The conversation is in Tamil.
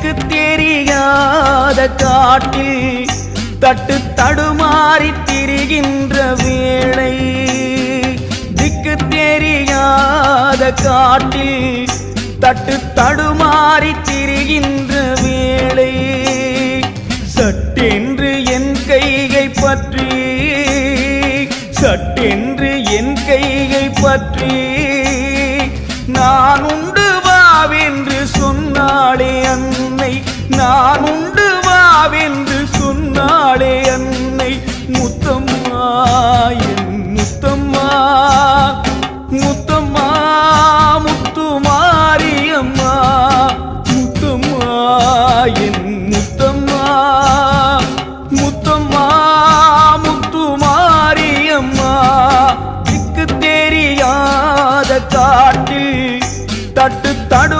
திக்கு தெரியாத காட்டில் தட்டு தடுமாறி திரிகின்ற வேளை, திக்கு தெரியாத காட்டில் தட்டு தடுமாறி திரிகின்ற வேளை, சட்டென்று என் கையை பற்றி, சட்டென்று என் கையை பற்றி நான் உண்டு வாவென்று சொன்னாளே அன்னை, நான் உண்டு வாவென்று சொன்னாளே அன்னை. முத்தம்மா என் முத்தம்மா, முத்தம்மா முத்துமாரியம்மா, முத்தம்மா என் முத்தம்மா, முத்தம்மா முத்துமாரியம்மா. திக்கு தெரியாத காட்டில் தட்டு தடு